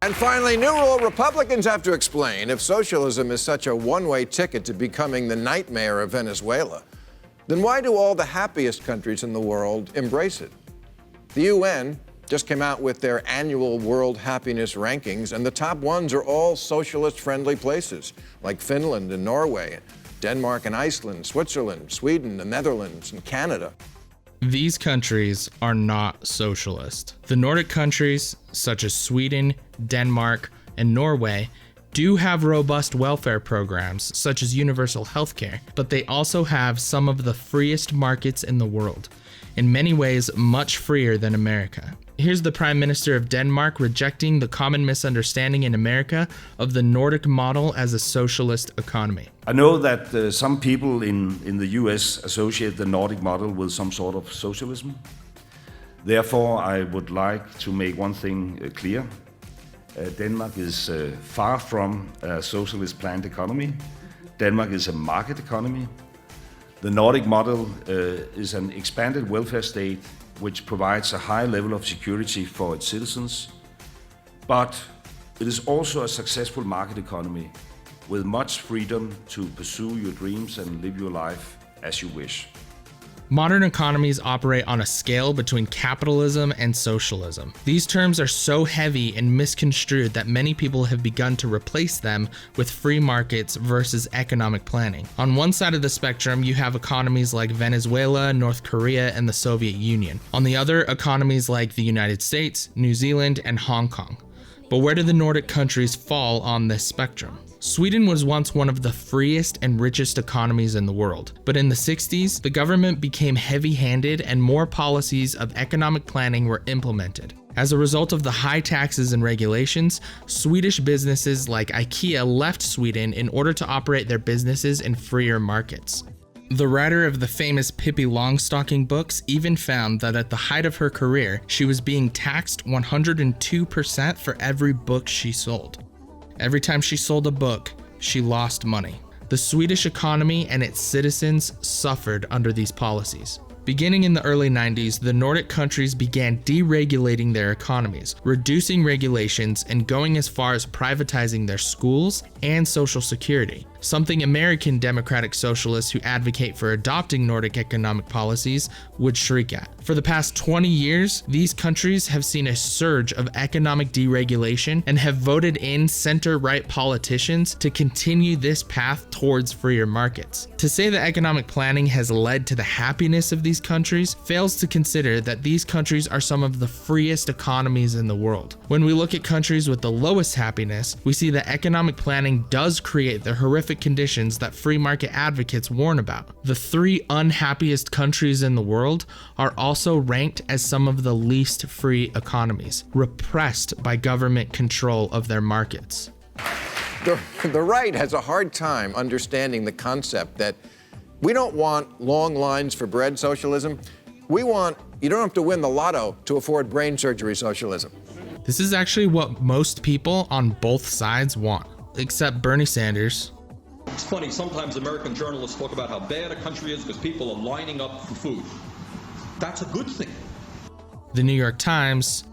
And finally, new rule, Republicans have to explain if socialism is such a one-way ticket to becoming the nightmare of Venezuela, then why do all the happiest countries in the world embrace it? The UN just came out with their annual World Happiness Rankings, and the top ones are all socialist-friendly places, like Finland and Norway, Denmark and Iceland, Switzerland, Sweden, the Netherlands, and Canada. These countries are not socialist. The Nordic countries, such as Sweden, Denmark, and Norway, do have robust welfare programs, such as universal healthcare, but they also have some of the freest markets in the world, in many ways much freer than America. Here's the Prime Minister of Denmark rejecting the common misunderstanding in America of the Nordic model as a socialist economy. I know that some people in the US associate the Nordic model with some sort of socialism. Therefore, I would like to make one thing clear. Denmark is far from a socialist planned economy. Denmark is a market economy. The Nordic model is an expanded welfare state which provides a high level of security for its citizens, but it is also a successful market economy with much freedom to pursue your dreams and live your life as you wish. Modern economies operate on a scale between capitalism and socialism. These terms are so heavy and misconstrued that many people have begun to replace them with free markets versus economic planning. On one side of the spectrum, you have economies like Venezuela, North Korea, and the Soviet Union. On the other, economies like the United States, New Zealand, and Hong Kong. But where do the Nordic countries fall on this spectrum? Sweden was once one of the freest and richest economies in the world, but in the 60s, the government became heavy-handed and more policies of economic planning were implemented. As a result of the high taxes and regulations, Swedish businesses like IKEA left Sweden in order to operate their businesses in freer markets. The writer of the famous Pippi Longstocking books even found that at the height of her career, she was being taxed 102% for every book she sold. Every time she sold a book, she lost money. The Swedish economy and its citizens suffered under these policies. Beginning in the early 90s, the Nordic countries began deregulating their economies, reducing regulations, and going as far as privatizing their schools and social security, something American democratic socialists who advocate for adopting Nordic economic policies would shriek at. For the past 20 years, these countries have seen a surge of economic deregulation and have voted in center-right politicians to continue this path towards freer markets. To say that economic planning has led to the happiness of these countries fails to consider that these countries are some of the freest economies in the world. When we look at countries with the lowest happiness, we see that economic planning does create the horrific conditions that free market advocates warn about. The 3 unhappiest countries in the world are also ranked as some of the least free economies, repressed by government control of their markets. The right has a hard time understanding the concept that we don't want long lines for bread socialism. We want, you don't have to win the lotto to afford brain surgery socialism. This is actually what most people on both sides want, except Bernie Sanders. It's funny, sometimes American journalists talk about how bad a country is because people are lining up for food. That's a good thing. The New York Times,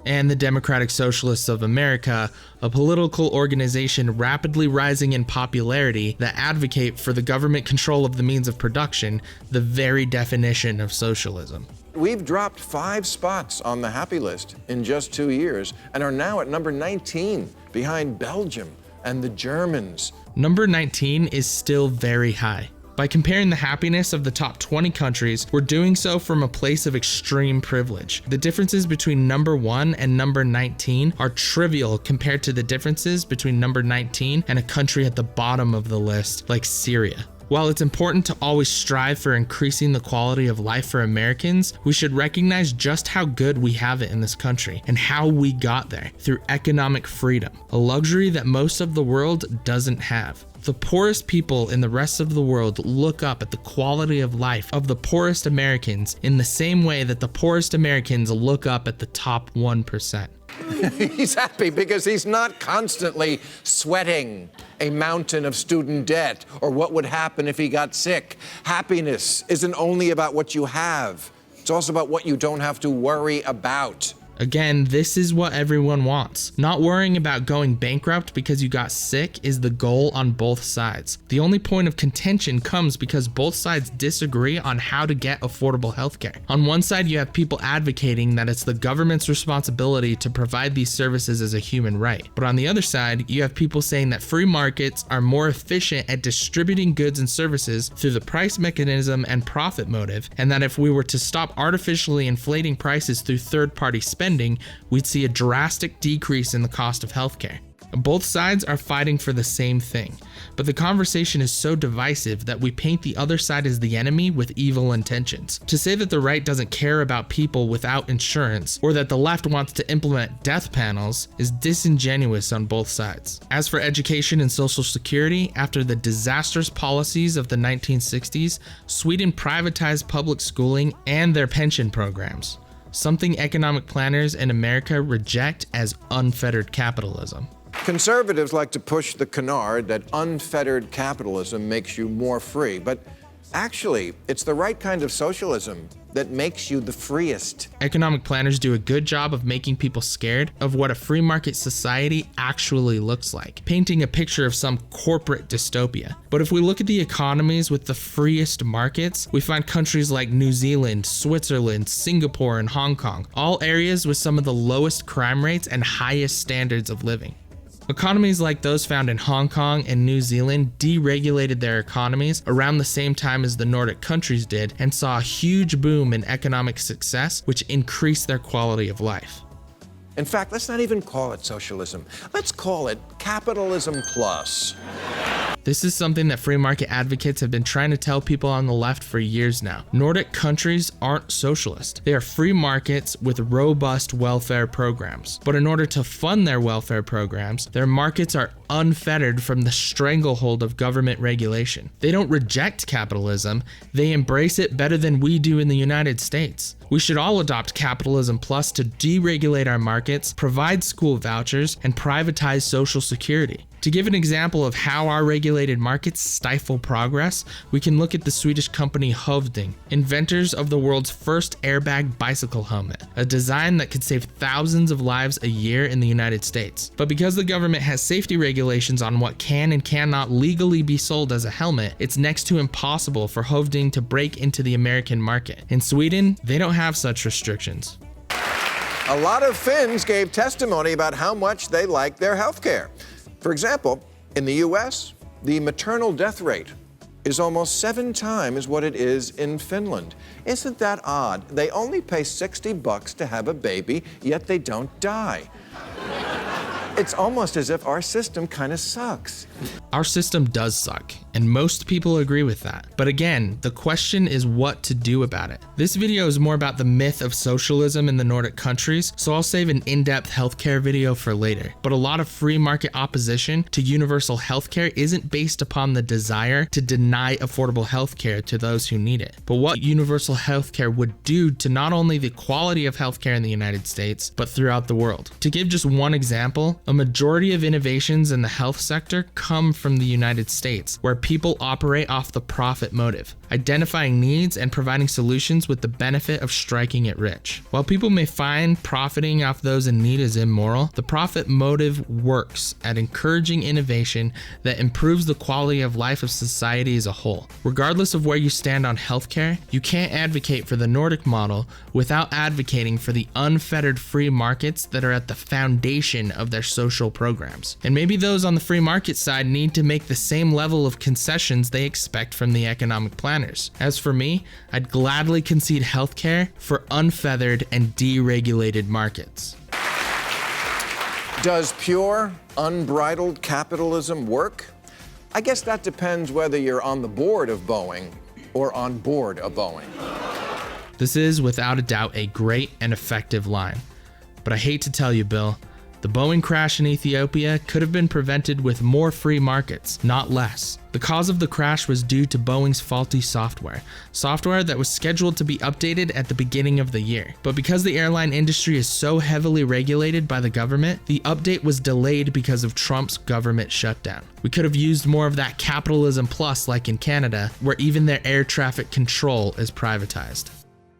and the Democratic Socialists of America, a political organization rapidly rising in popularity that advocate for the government control of the means of production, the very definition of socialism. We've dropped 5 spots on the happy list in just 2 years and are now at number 19, behind Belgium and the Germans. Number 19 is still very high. By comparing the happiness of the top 20 countries, we're doing so from a place of extreme privilege. The differences between number 1 and number 19 are trivial compared to the differences between number 19 and a country at the bottom of the list, like Syria. While it's important to always strive for increasing the quality of life for Americans, we should recognize just how good we have it in this country and how we got there through economic freedom, a luxury that most of the world doesn't have. The poorest people in the rest of the world look up at the quality of life of the poorest Americans in the same way that the poorest Americans look up at the top 1%. He's happy because he's not constantly sweating a mountain of student debt or what would happen if he got sick. Happiness isn't only about what you have. It's also about what you don't have to worry about. Again, this is what everyone wants. Not worrying about going bankrupt because you got sick is the goal on both sides. The only point of contention comes because both sides disagree on how to get affordable healthcare. On one side, you have people advocating that it's the government's responsibility to provide these services as a human right. But on the other side, you have people saying that free markets are more efficient at distributing goods and services through the price mechanism and profit motive, and that if we were to stop artificially inflating prices through third-party spending, we'd see a drastic decrease in the cost of healthcare. Both sides are fighting for the same thing, but the conversation is so divisive that we paint the other side as the enemy with evil intentions. To say that the right doesn't care about people without insurance, or that the left wants to implement death panels, is disingenuous on both sides. As for education and social security, after the disastrous policies of the 1960s, Sweden privatized public schooling and their pension programs, something economic planners in America reject as unfettered capitalism. Conservatives like to push the canard that unfettered capitalism makes you more free, but actually, it's the right kind of socialism that makes you the freest. Economic planners do a good job of making people scared of what a free market society actually looks like, painting a picture of some corporate dystopia. But if we look at the economies with the freest markets, we find countries like New Zealand, Switzerland, Singapore, and Hong Kong, all areas with some of the lowest crime rates and highest standards of living. Economies like those found in Hong Kong and New Zealand deregulated their economies around the same time as the Nordic countries did and saw a huge boom in economic success, which increased their quality of life. In fact, let's not even call it socialism. Let's call it capitalism plus. This is something that free market advocates have been trying to tell people on the left for years now. Nordic countries aren't socialist. They are free markets with robust welfare programs. But in order to fund their welfare programs, their markets are unfettered from the stranglehold of government regulation. They don't reject capitalism, they embrace it better than we do in the United States. We should all adopt capitalism plus to deregulate our markets, provide school vouchers, and privatize Social Security. To give an example of how our regulated markets stifle progress, we can look at the Swedish company Hovding, inventors of the world's first airbag bicycle helmet, a design that could save thousands of lives a year in the United States. But because the government has safety regulations on what can and cannot legally be sold as a helmet, it's next to impossible for Hovding to break into the American market. In Sweden, they don't have such restrictions. A lot of Finns gave testimony about how much they like their health care. For example, in the US, the maternal death rate is almost 7 times what it is in Finland. Isn't that odd? They only pay $60 to have a baby, yet they don't die. It's almost as if our system kind of sucks. Our system does suck, and most people agree with that. But again, the question is what to do about it. This video is more about the myth of socialism in the Nordic countries, so I'll save an in-depth healthcare video for later. But a lot of free market opposition to universal healthcare isn't based upon the desire to deny affordable healthcare to those who need it, but what universal healthcare would do to not only the quality of healthcare in the United States, but throughout the world. To give just one example, a majority of innovations in the health sector come from the United States, where people operate off the profit motive, identifying needs and providing solutions with the benefit of striking it rich. While people may find profiting off those in need is immoral, the profit motive works at encouraging innovation that improves the quality of life of society as a whole. Regardless of where you stand on healthcare, you can't advocate for the Nordic model without advocating for the unfettered free markets that are at the foundation of their social programs. And maybe those on the free market side need to make the same level of concessions they expect from the economic planners. As for me, I'd gladly concede healthcare for unfeathered and deregulated markets. Does pure, unbridled capitalism work? I guess that depends whether you're on the board of Boeing or on board a Boeing. This is without a doubt a great and effective line. But I hate to tell you, Bill, the Boeing crash in Ethiopia could have been prevented with more free markets, not less. The cause of the crash was due to Boeing's faulty software that was scheduled to be updated at the beginning of the year. But because the airline industry is so heavily regulated by the government, the update was delayed because of Trump's government shutdown. We could have used more of that capitalism plus like in Canada, where even their air traffic control is privatized.